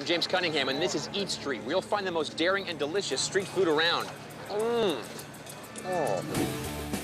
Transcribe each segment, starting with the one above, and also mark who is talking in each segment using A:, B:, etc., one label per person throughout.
A: I'm James Cunningham, and this is Eat Street, where you'll find the most daring and delicious street food around.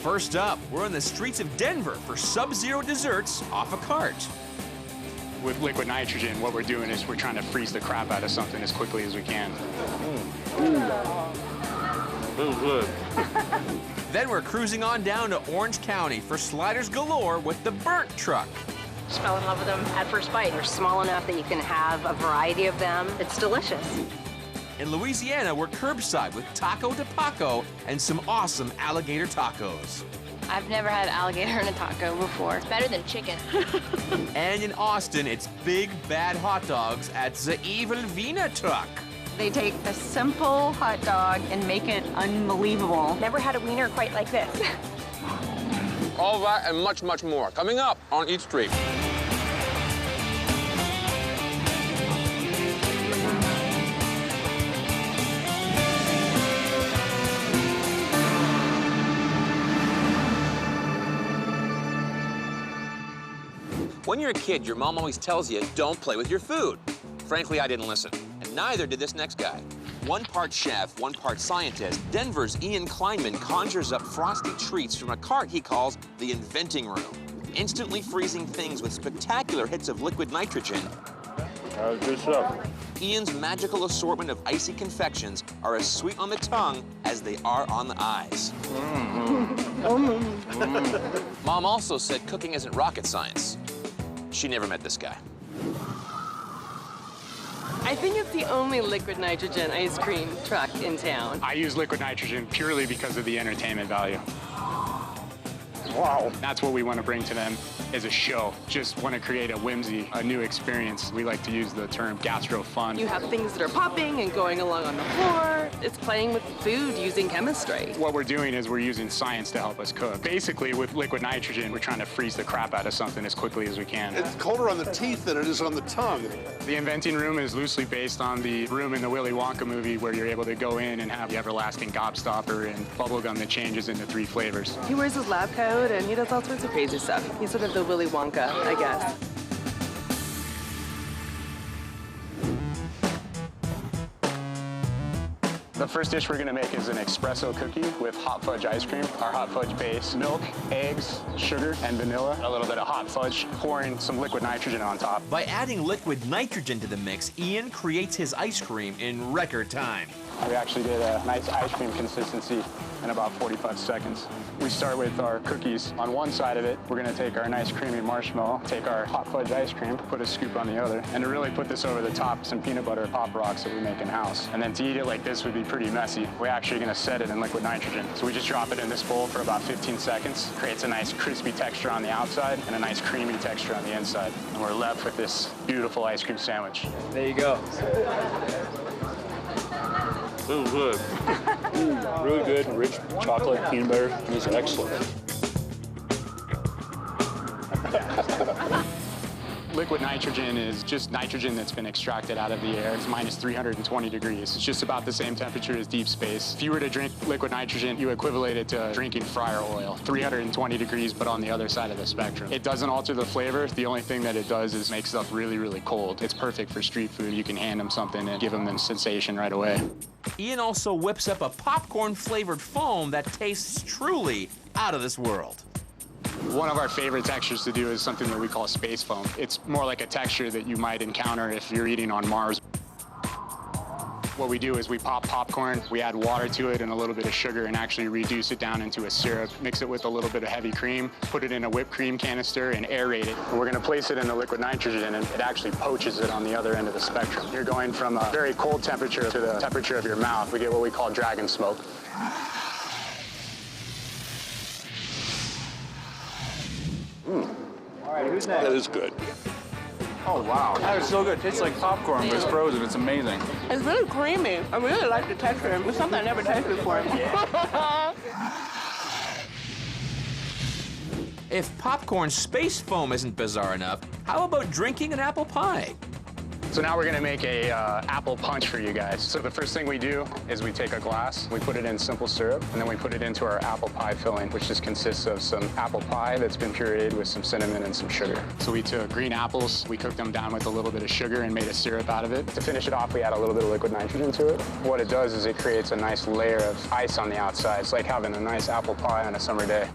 B: First up, we're on the streets of Denver for Sub-Zero desserts off a cart.
C: With liquid nitrogen, what we're doing is we're trying to freeze the crap out of something as quickly as we can.
D: Good.
B: Then we're cruising on down to Orange County for sliders galore with the burnt truck.
E: Just fell in love with them at first bite. They're small enough that you can have a variety of them. It's delicious.
B: In Louisiana, we're curbside with Taco de Paco and some awesome alligator tacos.
F: I've never had alligator in a taco before. It's better than chicken.
B: And in Austin, it's big, bad hot dogs at the Evil Vina truck.
G: They take a simple hot dog and make it unbelievable.
E: Never had a wiener quite like this.
A: All that and much, much more coming up on Eat Street. When you're a kid, your mom always tells you, don't play with your food. Frankly, I didn't listen, and neither did this next guy. One part chef, one part scientist, Denver's Ian Kleinman conjures up frosty treats from a cart he calls the inventing room, instantly freezing things with spectacular hits of liquid nitrogen.
D: Good stuff.
A: Ian's magical assortment of icy confections are as sweet on the tongue as they are on the eyes. Mom also said cooking isn't rocket science. She never met this guy.
H: I think it's the only liquid nitrogen ice cream truck in town.
C: I use liquid nitrogen purely because of the entertainment value.
D: Wow.
C: That's what we want to bring to them as a show. Just want to create a whimsy, a new experience. We like to use the term gastro fun.
H: You have things that are popping and going along on the floor. It's playing with food using chemistry.
C: What we're doing is we're using science to help us cook. Basically, with liquid nitrogen, we're trying to freeze the crap out of something as quickly as we can.
I: It's colder on the teeth than it is on the tongue.
C: The inventing room is loosely based on the room in the Willy Wonka movie where you're able to go in and have the everlasting gobstopper and bubblegum that changes into 3 flavors.
H: He wears his lab coat and he does all sorts of crazy stuff. He's sort of the Willy Wonka, I guess.
C: The first dish we're gonna make is an espresso cookie with hot fudge ice cream. Our hot fudge base, milk, eggs, sugar, and vanilla. A little bit of hot fudge, pouring some liquid nitrogen on top.
B: By adding liquid nitrogen to the mix, Ian creates his ice cream in record time.
C: We actually did a nice ice cream consistency in about 45 seconds. We start with our cookies. On one side of it, we're gonna take our nice creamy marshmallow, take our hot fudge ice cream, put a scoop on the other, and to really put this over the top, some peanut butter Pop Rocks that we make in-house. And then to eat it like this would be pretty messy. We're actually gonna set it in liquid nitrogen. So we just drop it in this bowl for about 15 seconds. Creates a nice crispy texture on the outside and a nice creamy texture on the inside. And we're left with this beautiful ice cream sandwich.
A: There you go.
D: This is good. Really good, rich chocolate, peanut butter. It's excellent.
C: Liquid nitrogen is just nitrogen that's been extracted out of the air. It's minus 320 degrees. It's just about the same temperature as deep space. If you were to drink liquid nitrogen, you equivalent it to drinking fryer oil. 320 degrees, but on the other side of the spectrum. It doesn't alter the flavor. The only thing that it does is make stuff really, really cold. It's perfect for street food. You can hand them something and give them the sensation right away.
B: Ian also whips up a popcorn-flavored foam that tastes truly out of this world.
C: One of our favorite textures to do is something that we call space foam. It's more like a texture that you might encounter if you're eating on Mars. What we do is we pop popcorn, we add water to it and a little bit of sugar and actually reduce it down into a syrup, mix it with a little bit of heavy cream, put it in a whipped cream canister and aerate it. And we're gonna place it in the liquid nitrogen and it actually poaches it on the other end of the spectrum. You're going from a very cold temperature to the temperature of your mouth. We get what we call dragon smoke.
D: All right, who's next?
I: That is good.
D: Oh, wow. That is so good. It tastes like popcorn, but it's frozen. It's amazing.
H: It's really creamy. I really like the texture. It's something I never tasted before.
B: If popcorn space foam isn't bizarre enough, how about drinking an apple pie?
C: So now we're gonna make a apple punch for you guys. So the first thing we do is we take a glass, we put it in simple syrup, and then we put it into our apple pie filling, which just consists of some apple pie that's been pureed with some cinnamon and some sugar. So we took green apples, we cooked them down with a little bit of sugar and made a syrup out of it. To finish it off, we add a little bit of liquid nitrogen to it. What it does is it creates a nice layer of ice on the outside. It's like having a nice apple pie on a summer day.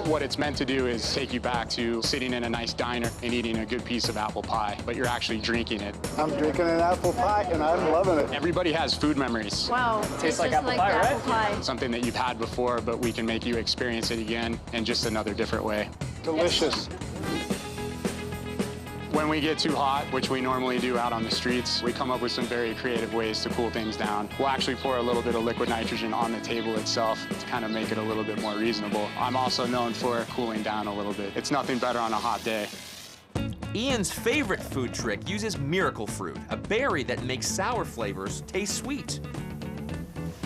C: What it's meant to do is take you back to sitting in a nice diner and eating a good piece of apple pie, but you're actually drinking it.
J: I'm drinking an apple pie and I'm loving it.
C: Everybody has food memories.
G: Wow,
D: Tastes like apple pie, right?
G: apple pie.
C: Something that you've had before, but we can make you experience it again in just another different way.
J: Delicious.
C: When we get too hot, which we normally do out on the streets, we come up with some very creative ways to cool things down. We'll actually pour a little bit of liquid nitrogen on the table itself to kind of make it a little bit more reasonable. I'm also known for cooling down a little bit. It's nothing better on a hot day.
B: Ian's favorite food trick uses miracle fruit, a berry that makes sour flavors taste sweet.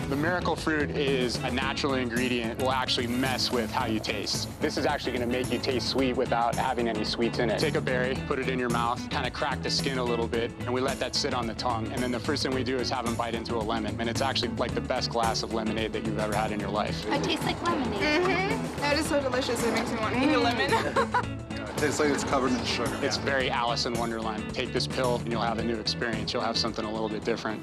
C: The miracle fruit is a natural ingredient. Will actually mess with how you taste. This is actually gonna make you taste sweet without having any sweets in it. Take a berry, put it in your mouth, kind of crack the skin a little bit, and we let that sit on the tongue. And then the first thing we do is have them bite into a lemon. And it's actually like the best glass of lemonade that you've ever had in your life.
F: It tastes like lemonade.
H: Mm-hmm. That is so delicious, it makes me want to eat a lemon.
I: It tastes like it's covered in sugar.
C: It's very Alice in Wonderland. Take this pill and you'll have a new experience. You'll have something a little bit different.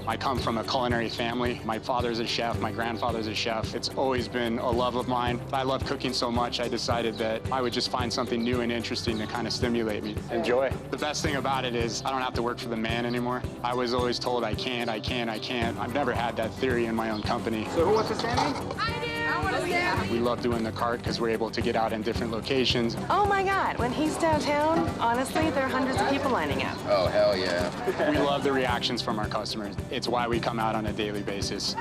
C: I come from a culinary family. My father's a chef, my grandfather's a chef. It's always been a love of mine. I love cooking so much, I decided that I would just find something new and interesting to kind of stimulate me. Enjoy. The best thing about it is I don't have to work for the man anymore. I was always told I can't. I've never had that theory in my own company.
J: So who wants a Sammy?
C: We love doing the cart because we're able to get out in different locations.
H: Oh my God, when he's downtown, honestly, there are hundreds of people lining up.
K: Oh, hell yeah.
C: We love the reactions from our customers. It's why we come out on a daily basis.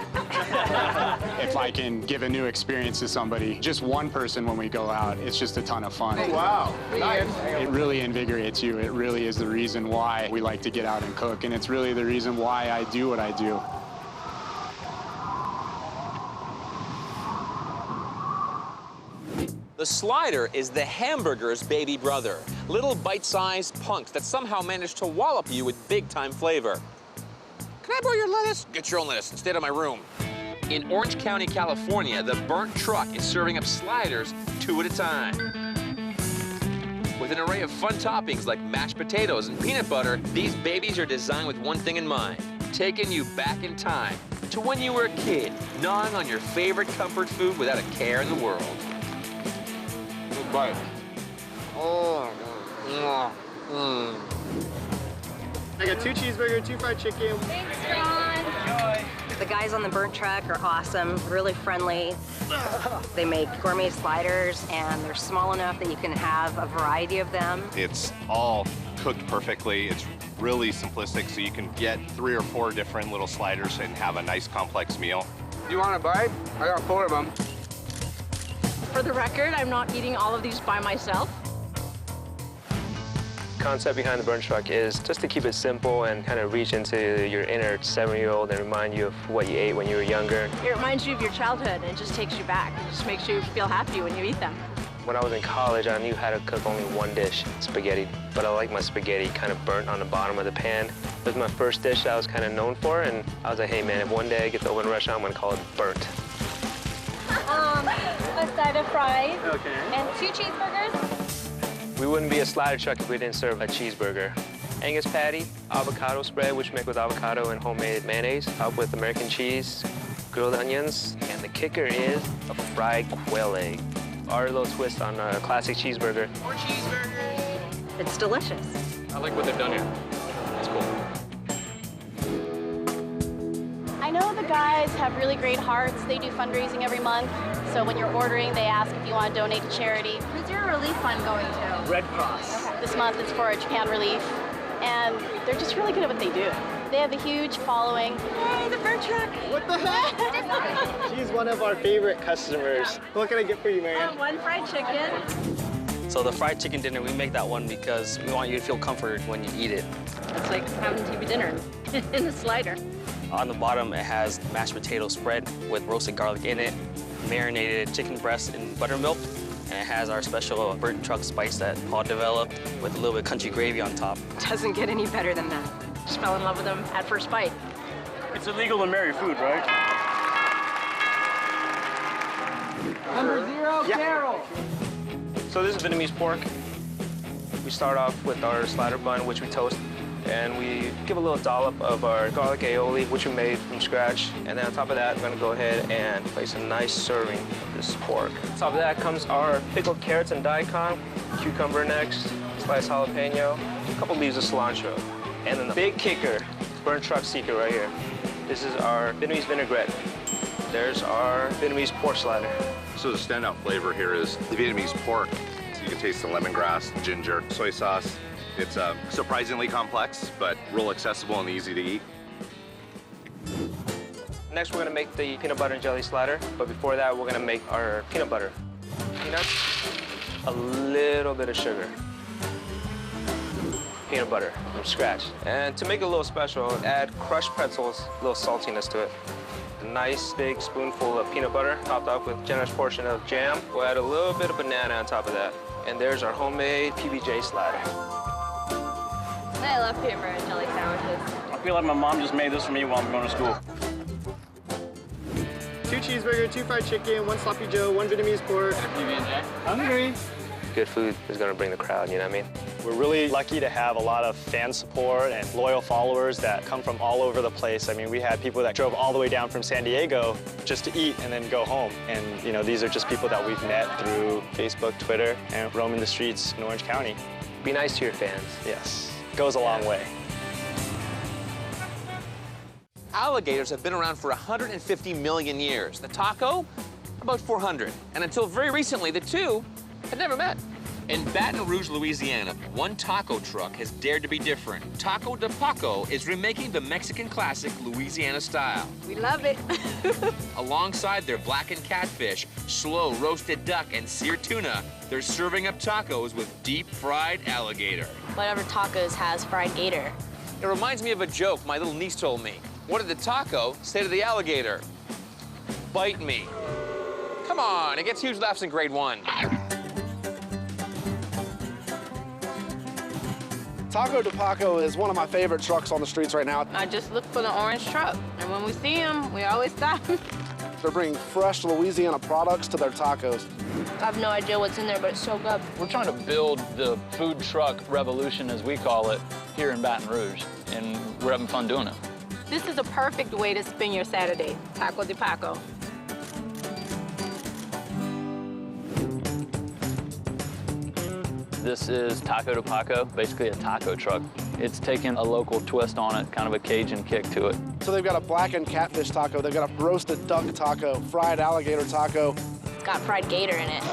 C: If I can give a new experience to somebody, just one person when we go out, it's just a ton of fun.
J: Oh, wow. Nice.
C: It really invigorates you. It really is the reason why we like to get out and cook, and it's really the reason why I do what I do.
A: The slider is the hamburger's baby brother. Little bite-sized punks that somehow manage to wallop you with big-time flavor. Can I borrow your lettuce? Get your own lettuce and stay out of my room. In Orange County, California, the burnt truck is serving up sliders 2 at a time. With an array of fun toppings like mashed potatoes and peanut butter, these babies are designed with one thing in mind, taking you back in time to when you were a kid, gnawing on your favorite comfort food without a care in the world. Good bite. Oh,
J: I got 2 cheeseburgers, 2 fried chicken.
F: Thanks, John.
E: The guys on the burnt truck are awesome, really friendly. They make gourmet sliders, and they're small enough that you can have a variety of them.
L: It's all cooked perfectly. It's really simplistic, so you can get 3 or 4 different little sliders and have a nice complex meal.
J: You want a bite? I got 4 of them.
F: For the record, I'm not eating all of these by myself.
M: The concept behind the burnt truck is just to keep it simple and kind of reach into your inner 7-year-old and remind you of what you ate when you were younger.
F: It reminds you of your childhood, and it just takes you back. It just makes you feel happy when you eat them.
M: When I was in college, I knew how to cook only one dish, spaghetti. But I like my spaghetti kind of burnt on the bottom of the pan. It was my first dish I was kind of known for, and I was like, hey man, if one day I get to open a restaurant, I'm gonna call it Burnt.
F: A side of fries.
M: Okay.
F: And 2 cheeseburgers.
M: We wouldn't be a slider truck if we didn't serve a cheeseburger. Angus patty, avocado spread, which we make with avocado and homemade mayonnaise, topped with American cheese, grilled onions, and the kicker is a fried quail egg. Our little twist on a classic cheeseburger.
H: More cheeseburgers.
E: It's delicious.
D: I like what they've done here. It's cool.
F: I know the guys have really great hearts. They do fundraising every month. So when you're ordering, they ask if you want to donate to charity.
G: Who's your relief fund going to?
J: Red Cross.
F: This month it's for Japan Relief. And they're just really good at what they do. They have a huge following. Hey, the burnt truck.
J: What the heck? She's one of our favorite customers. What can I get for you, man?
F: 1 fried chicken.
N: So the fried chicken dinner, we make that one because we want you to feel comforted when you eat it.
F: It's like having TV dinner in the slider.
N: On the bottom, it has mashed potato spread with roasted garlic in it, marinated chicken breast in buttermilk, it has our special bird truck spice that Paul developed with a little bit of country gravy on top.
E: Doesn't get any better than that. Just fell in love with them at first bite.
D: It's illegal to marry food, right?
J: Number 0, Carol.
M: So this is Vietnamese pork. We start off with our slider bun, which we toast, and we give a little dollop of our garlic aioli, which we made from scratch. And then on top of that, we're gonna go ahead and place a nice serving of this pork. On top of that comes our pickled carrots and daikon, cucumber next, sliced jalapeno, a couple leaves of cilantro. And then the big kicker, burnt truck secret right here. This is our Vietnamese vinaigrette. There's our Vietnamese pork slider.
L: So the standout flavor here is the Vietnamese pork. So you can taste the lemongrass, ginger, soy sauce. It's surprisingly complex, but real accessible and easy to eat.
M: Next, we're gonna make the peanut butter and jelly slider. But before that, we're gonna make our peanut butter. Peanuts, a little bit of sugar. Peanut butter from scratch. And to make it a little special, add crushed pretzels, a little saltiness to it. A nice big spoonful of peanut butter, topped off with a generous portion of jam. We'll add a little bit of banana on top of that. And there's our homemade PB&J slider.
F: I love peanut butter and jelly sandwiches.
D: I feel like my mom just made this for me while I'm going to school.
J: 2 cheeseburger, 2 fried chicken, 1 sloppy joe, 1 Vietnamese pork.
D: PB&J.
J: Hungry.
M: Good food is gonna bring the crowd, you know what I mean?
N: We're really lucky to have a lot of fan support and loyal followers that come from all over the place. I mean, we had people that drove all the way down from San Diego just to eat and then go home. And, you know, these are just people that we've met through Facebook, Twitter, and roaming the streets in Orange County.
M: Be nice to your fans.
N: Yes, goes a long way.
A: Alligators have been around for 150 million years. The taco, about 400. And until very recently, the two had never met. In Baton Rouge, Louisiana, one taco truck has dared to be different. Taco de Paco is remaking the Mexican classic Louisiana style.
E: We love it.
A: Alongside their blackened catfish, slow roasted duck, and seared tuna, they're serving up tacos with deep-fried alligator.
F: Whatever tacos has fried gator.
A: It reminds me of a joke my little niece told me. What did the taco say to the alligator? Bite me. Come on, it gets huge laughs in grade 1.
I: Taco de Paco is one of my favorite trucks on the streets right now.
G: I just look for the orange truck, and when we see them, we always stop.
I: They're bringing fresh Louisiana products to their tacos.
F: I have no idea what's in there, but it's so good.
K: We're trying to build the food truck revolution, as we call it, here in Baton Rouge, and we're having fun doing it.
G: This is a perfect way to spend your Saturday, Taco de Paco.
K: This is Taco de Paco, basically a taco truck. It's taken a local twist on it, kind of a Cajun kick to it.
I: So they've got a blackened catfish taco, they've got a roasted duck taco, fried alligator taco.
F: It's got fried gator in it.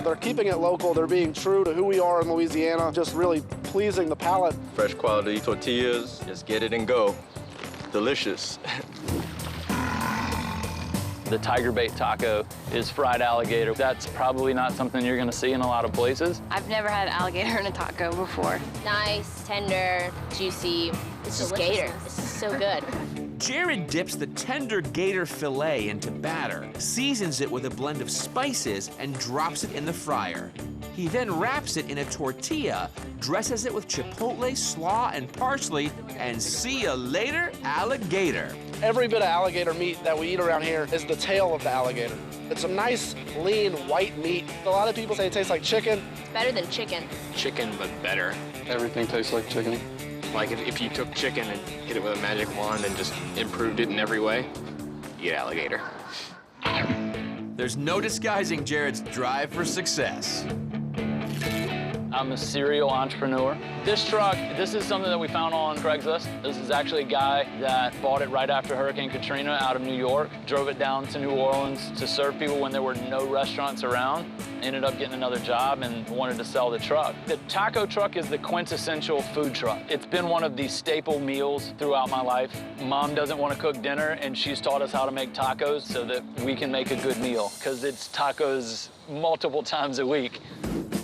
I: They're keeping it local, they're being true to who we are in Louisiana, just really pleasing the palate.
O: Fresh quality tortillas, just get it and go. Delicious.
K: The tiger bait taco is fried alligator. That's probably not something you're gonna see in a lot of places.
F: I've never had alligator in a taco before. Nice, tender, juicy. It's just gator. This is so good.
B: Jared dips the tender gator fillet into batter, seasons it with a blend of spices, and drops it in the fryer. He then wraps it in a tortilla, dresses it with chipotle, slaw, and parsley, and see ya later, alligator.
I: Every bit of alligator meat that we eat around here is the tail of the alligator. It's a nice, lean, white meat. A lot of people say it tastes like chicken.
F: It's better than chicken.
N: Chicken, but better.
C: Everything tastes like chicken.
N: Like if you took chicken and hit it with a magic wand and just improved it in every way, you get alligator.
B: There's no disguising Jared's drive for success.
K: I'm a serial entrepreneur. This truck, this is something that we found on Craigslist. This is actually a guy that bought it right after Hurricane Katrina out of New York, drove it down to New Orleans to serve people when there were no restaurants around, ended up getting another job and wanted to sell the truck. The taco truck is the quintessential food truck. It's been one of the staple meals throughout my life. Mom doesn't want to cook dinner, and she's taught us how to make tacos so that we can make a good meal, because it's tacos multiple times a week.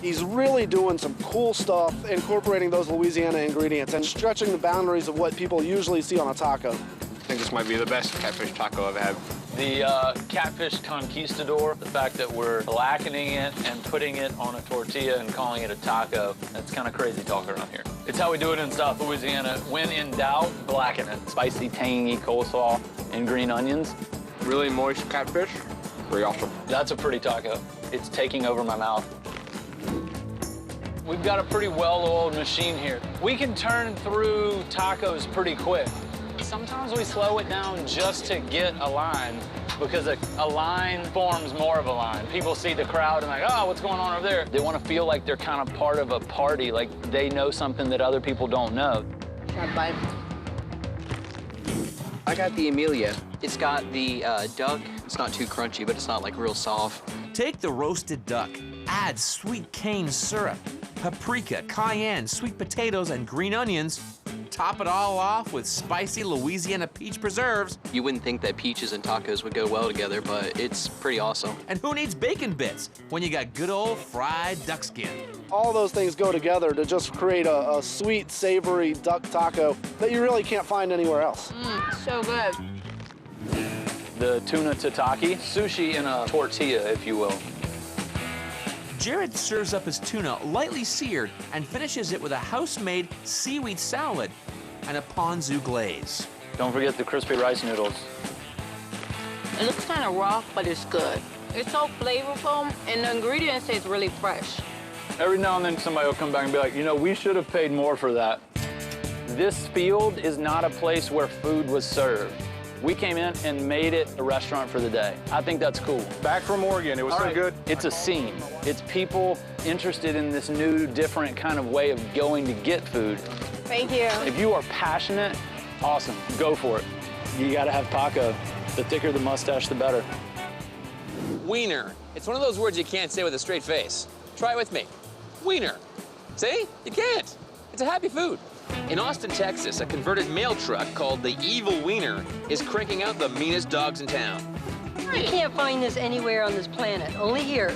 I: He's really doing some cool stuff, incorporating those Louisiana ingredients and stretching the boundaries of what people usually see on a taco.
N: I think this might be the best catfish taco I've had.
K: The catfish conquistador, the fact that we're blackening it and putting it on a tortilla and calling it a taco, that's kind of crazy talk around here. It's how we do it in South Louisiana. When in doubt, blacken it. Spicy, tangy coleslaw and green onions.
P: Really moist catfish, pretty awesome.
K: That's a pretty taco. It's taking over my mouth. We've got a pretty well-oiled machine here. We can turn through tacos pretty quick. Sometimes we slow it down just to get a line, because a line forms more of a line. People see the crowd and like, oh, what's going on over there? They want to feel like they're kind of part of a party, like they know something that other people don't know.
Q: I got the Amelia. It's got the duck. It's not too crunchy, but it's not like real soft.
B: Take the roasted duck, add sweet cane syrup, paprika, cayenne, sweet potatoes, and green onions. Top it all off with spicy Louisiana peach preserves.
Q: You wouldn't think that peaches and tacos would go well together, but it's pretty awesome.
B: And who needs bacon bits when you got good old fried duck skin?
I: All those things go together to just create a sweet, savory duck taco that you really can't find anywhere else.
G: So good.
K: The tuna tataki, sushi in a tortilla, if you will.
B: Jared serves up his tuna lightly seared and finishes it with a house-made seaweed salad and a ponzu glaze.
K: Don't forget the crispy rice noodles.
G: It looks kind of raw, but it's good. It's so flavorful, and the ingredients taste really fresh.
K: Every now and then somebody will come back and be like, you know, we should have paid more for that. This field is not a place where food was served. We came in and made it a restaurant for the day. I think that's cool.
P: Back from Oregon, it was so good.
K: It's a scene. It's people interested in this new, different kind of way of going to get food.
G: Thank you.
K: If you are passionate, awesome, go for it. You gotta have taco. The thicker the mustache, the better.
A: Wiener. It's one of those words you can't say with a straight face. Try it with me. Wiener. See? You can't. It's a happy food. In Austin, Texas, a converted mail truck called the Evil Wiener is cranking out the meanest dogs in town.
E: You can't find this anywhere on this planet, only here.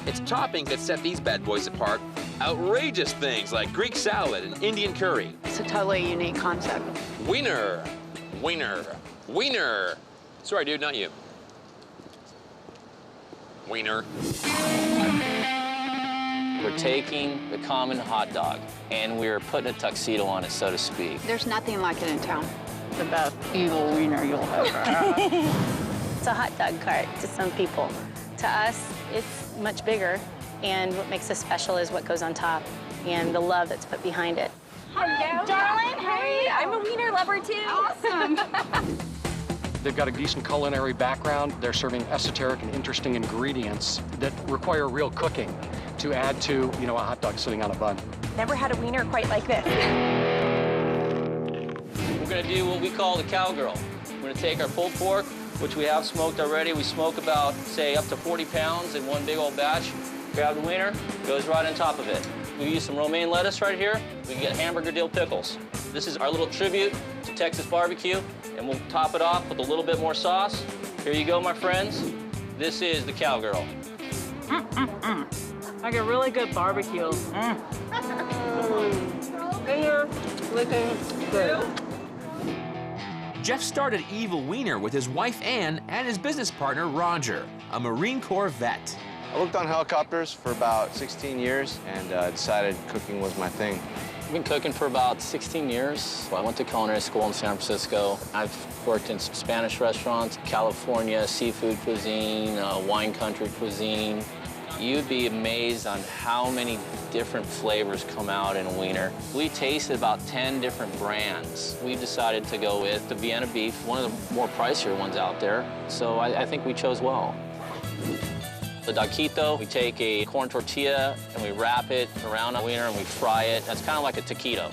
A: It's toppings that set these bad boys apart. Outrageous things like Greek salad and Indian curry.
G: It's a totally unique concept.
A: Wiener, wiener, wiener. Sorry, dude, not you. Wiener.
R: We're taking the common hot dog and we're putting a tuxedo on it, so to speak.
G: There's nothing like it in town. The best evil wiener you'll ever have.
F: It's a hot dog cart to some people. To us, it's much bigger, and what makes us special is what goes on top and the love that's put behind it.
S: Hello, darling. Hey, I'm a wiener lover too. Awesome.
T: They've got a decent culinary background. They're serving esoteric and interesting ingredients that require real cooking to add to, you know, a hot dog sitting on a bun.
S: Never had a wiener quite like this.
R: We're gonna do what we call the cowgirl. We're gonna take our pulled pork, which we have smoked already. We smoke about, say, up to 40 pounds in one big old batch. Grab the wiener, goes right on top of it. We use some romaine lettuce right here. We can get hamburger dill pickles. This is our little tribute to Texas barbecue, and we'll top it off with a little bit more sauce. Here you go, my friends. This is the cowgirl.
G: Like a really good barbecue. Here, looking good.
B: Jeff started Evil Wiener with his wife Ann and his business partner Roger, a Marine Corps vet.
U: I worked on helicopters for about 16 years and decided cooking was my thing.
R: I've been cooking for about 16 years. I went to culinary school in San Francisco. I've worked in Spanish restaurants, California, seafood cuisine, wine country cuisine. You'd be amazed on how many different flavors come out in a wiener. We tasted about 10 different brands. We decided to go with the Vienna beef, one of the more pricier ones out there. So I think we chose well. The taquito, we take a corn tortilla and we wrap it around a wiener and we fry it. That's kind of like a taquito.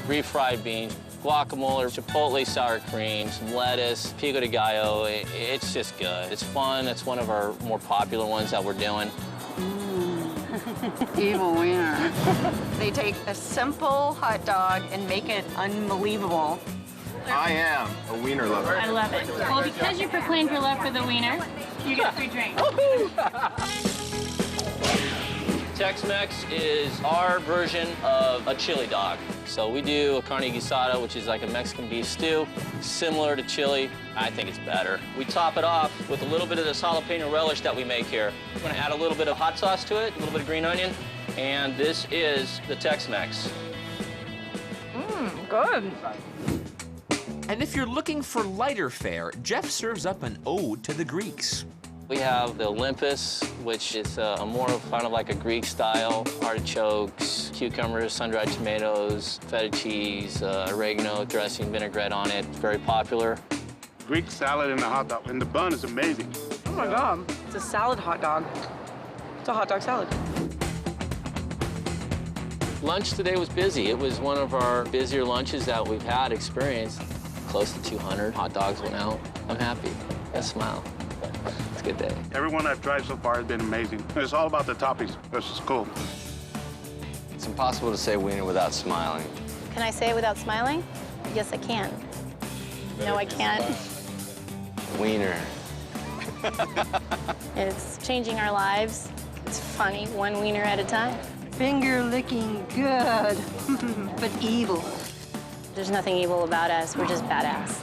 R: Refried beans, guacamole, chipotle sour cream, some lettuce, pico de gallo. It's just good. It's fun. It's one of our more popular ones that we're doing.
G: Evil wiener. They take a simple hot dog and make it unbelievable.
U: I am a wiener lover.
S: I love it. Well, because you proclaimed your love for the wiener, you get a free drink.
R: Tex-Mex is our version of a chili dog. So we do a carne guisada, which is like a Mexican beef stew, similar to chili. I think it's better. We top it off with a little bit of this jalapeno relish that we make here. We're gonna add a little bit of hot sauce to it, a little bit of green onion, and this is the Tex-Mex.
S: Good.
B: And if you're looking for lighter fare, Jeff serves up an ode to the Greeks.
R: We have the Olympus, which is a more of kind of like a Greek style. Artichokes, cucumbers, sun-dried tomatoes, feta cheese, oregano, dressing, vinaigrette on it. Very popular.
H: Greek salad and a hot dog, and the bun is amazing.
V: Oh my God, it's a salad hot dog. It's a hot dog salad.
R: Lunch today was busy. It was one of our busier lunches that we've had experienced. Close to 200 hot dogs went out. I'm happy. I smile. It's a good day.
H: Everyone I've tried so far has been amazing. It's all about the toppings. This is cool.
U: It's impossible to say wiener without smiling.
F: Can I say it without smiling? Yes, I can. No, I can't.
U: Wiener.
F: It's changing our lives. It's funny, one wiener at a time.
V: Finger licking good, but evil.
F: There's nothing evil about us. We're just badass.